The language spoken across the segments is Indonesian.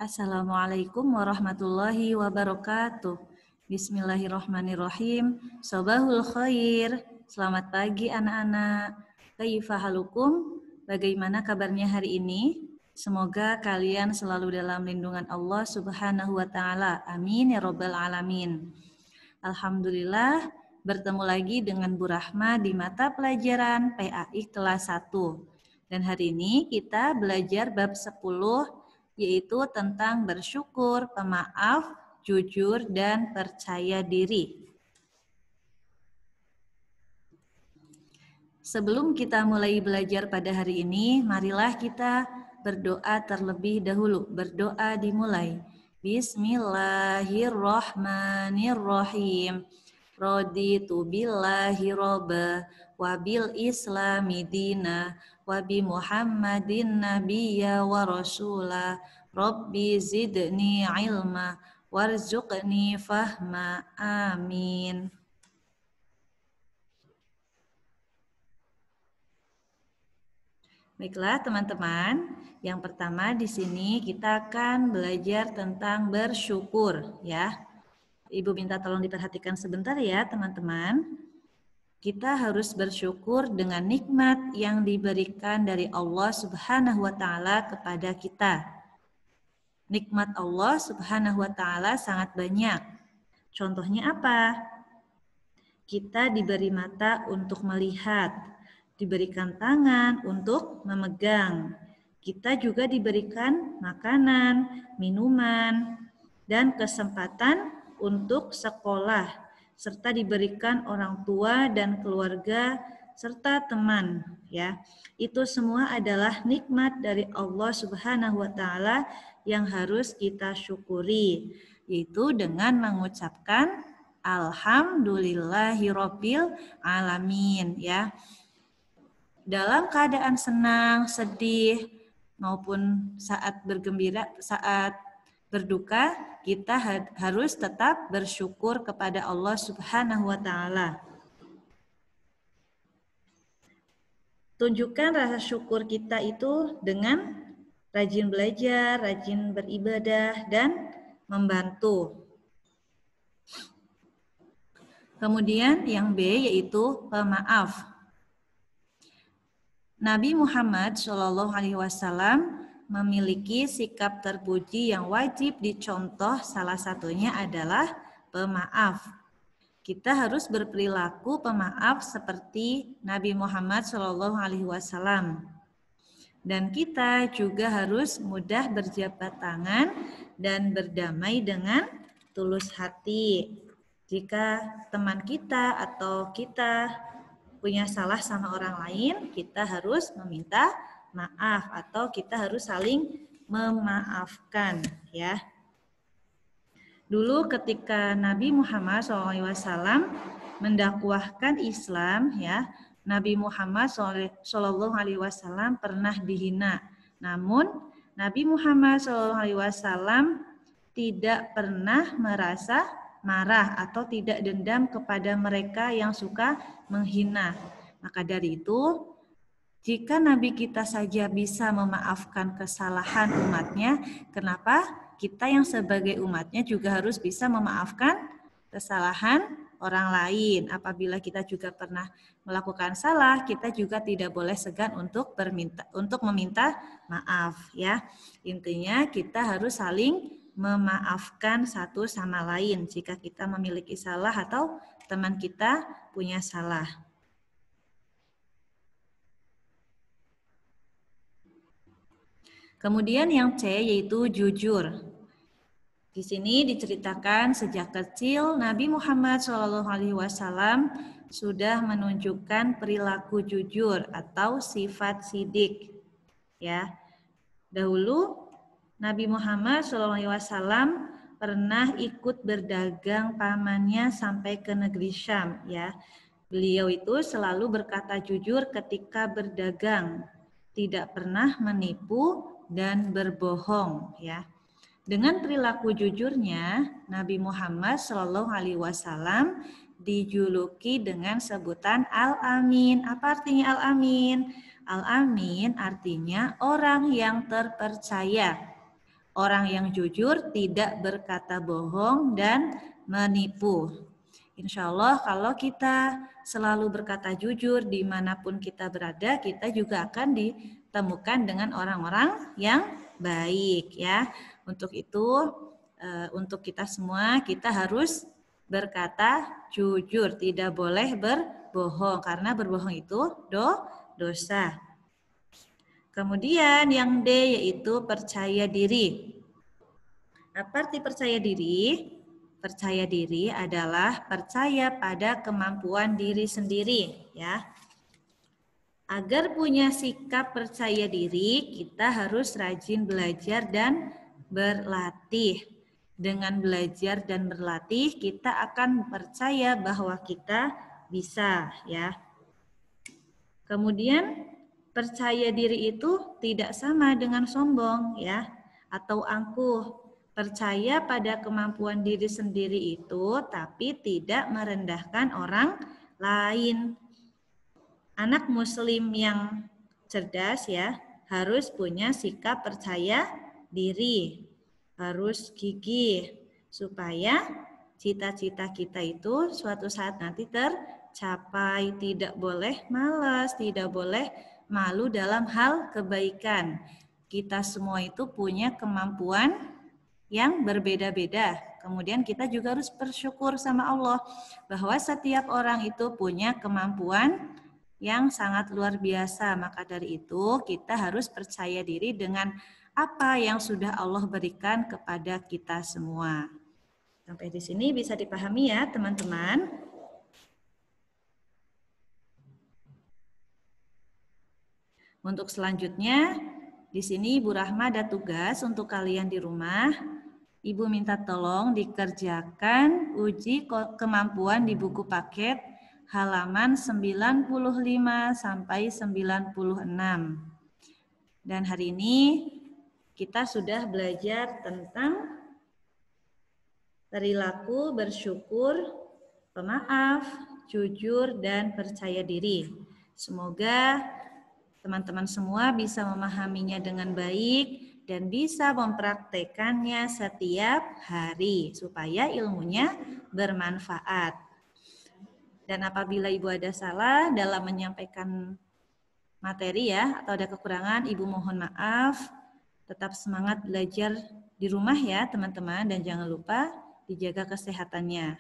Assalamualaikum warahmatullahi wabarakatuh. Bismillahirrahmanirrahim. Sobahul khair. Selamat pagi anak-anak. Kaifa halukum? Bagaimana kabarnya hari ini? Semoga kalian selalu dalam lindungan Allah Subhanahu wa taala. Amin ya rabbal alamin. Alhamdulillah bertemu lagi dengan Bu Rahma di mata pelajaran PAI kelas 1. Dan hari ini kita belajar bab 10 yaitu tentang bersyukur, pemaaf, jujur, dan percaya diri. Sebelum kita mulai belajar pada hari ini, marilah kita berdoa terlebih dahulu. Berdoa dimulai. Bismillahirrahmanirrahim. Raditu billahi robba wabil islami dina wabi muhammadin nabiyya wa rasulah rabbi zidni ilma warzuqni fahma amin. Baiklah teman-teman, yang pertama di sini kita akan belajar tentang bersyukur ya. Ibu minta tolong diperhatikan sebentar ya teman-teman. Kita harus bersyukur dengan nikmat yang diberikan dari Allah Subhanahu wa taala kepada kita. Nikmat Allah Subhanahu wa taala sangat banyak. Contohnya apa? Kita diberi mata untuk melihat, diberikan tangan untuk memegang. Kita juga diberikan makanan, minuman, dan kesempatan untuk sekolah, serta diberikan orang tua dan keluarga serta teman ya. Itu semua adalah nikmat dari Allah Subhanahu wa taala yang harus kita syukuri, yaitu dengan mengucapkan alhamdulillahirabbil alamin ya. Dalam keadaan senang, sedih maupun saat bergembira, saat berduka, kita harus tetap bersyukur kepada Allah Subhanahu wa taala. Tunjukkan rasa syukur kita itu dengan rajin belajar, rajin beribadah, dan membantu. Kemudian yang B yaitu pemaaf. Nabi Muhammad SAW memiliki sikap terpuji yang wajib dicontoh, salah satunya adalah pemaaf. Kita harus berperilaku pemaaf seperti Nabi Muhammad SAW. Dan kita juga harus mudah berjabat tangan dan berdamai dengan tulus hati. Jika teman kita atau kita punya salah sama orang lain, kita harus meminta maaf atau kita harus saling memaafkan ya. Dulu ketika Nabi Muhammad SAW mendakwahkan Islam ya, Nabi Muhammad SAW pernah dihina. Namun Nabi Muhammad SAW tidak pernah merasa marah atau tidak dendam kepada mereka yang suka menghina. Maka dari itu, jika Nabi kita saja bisa memaafkan kesalahan umatnya, kenapa kita yang sebagai umatnya juga harus bisa memaafkan kesalahan orang lain? Apabila kita juga pernah melakukan salah, kita juga tidak boleh segan untuk meminta maaf ya. Intinya kita harus saling memaafkan satu sama lain jika kita memiliki salah atau teman kita punya salah. Kemudian yang C yaitu jujur. Di sini diceritakan sejak kecil Nabi Muhammad SAW sudah menunjukkan perilaku jujur atau sifat sidik. Ya, dahulu Nabi Muhammad SAW pernah ikut berdagang pamannya sampai ke negeri Syam ya. Beliau itu selalu berkata jujur ketika berdagang, tidak pernah menipu dan berbohong ya. Dengan perilaku jujurnya, Nabi Muhammad SAW dijuluki dengan sebutan Al-Amin. Apa artinya Al-Amin? Al-Amin artinya orang yang terpercaya. Orang yang jujur tidak berkata bohong dan menipu. Insya Allah kalau kita selalu berkata jujur dimanapun kita berada, kita juga akan ditemukan dengan orang-orang yang baik ya. Untuk itu, untuk kita semua kita harus berkata jujur, tidak boleh berbohong karena berbohong itu dosa. Kemudian yang D yaitu percaya diri. Apa arti percaya diri? Percaya diri adalah percaya pada kemampuan diri sendiri, ya. Agar punya sikap percaya diri, kita harus rajin belajar dan berlatih. Dengan belajar dan berlatih, kita akan percaya bahwa kita bisa, ya. Kemudian percaya diri itu tidak sama dengan sombong, ya, atau angkuh. Percaya pada kemampuan diri sendiri itu, tapi tidak merendahkan orang lain. Anak muslim yang cerdas ya, harus punya sikap percaya diri, harus gigih, supaya cita-cita kita itu suatu saat nanti tercapai. Tidak boleh malas, tidak boleh malu dalam hal kebaikan. Kita semua itu punya kemampuan yang berbeda-beda. Kemudian kita juga harus bersyukur sama Allah bahwa setiap orang itu punya kemampuan yang sangat luar biasa. Maka dari itu kita harus percaya diri dengan apa yang sudah Allah berikan kepada kita semua. Sampai di sini bisa dipahami ya teman-teman. Untuk selanjutnya, di sini Ibu Rahma ada tugas untuk kalian di rumah. Ibu minta tolong dikerjakan uji kemampuan di buku paket halaman 95 sampai 96. Dan hari ini kita sudah belajar tentang perilaku bersyukur, pemaaf, jujur, dan percaya diri. Semoga teman-teman semua bisa memahaminya dengan baik dan bisa mempraktekannya setiap hari supaya ilmunya bermanfaat. Dan apabila Ibu ada salah dalam menyampaikan materi ya atau ada kekurangan, Ibu mohon maaf. Tetap semangat belajar di rumah ya teman-teman dan jangan lupa dijaga kesehatannya.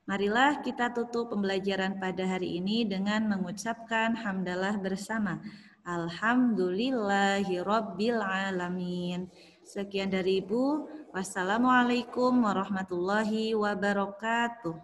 Marilah kita tutup pembelajaran pada hari ini dengan mengucapkan hamdalah bersama. Alhamdulillahirabbil alamin. Sekian dari Ibu. Wassalamualaikum warahmatullahi wabarakatuh.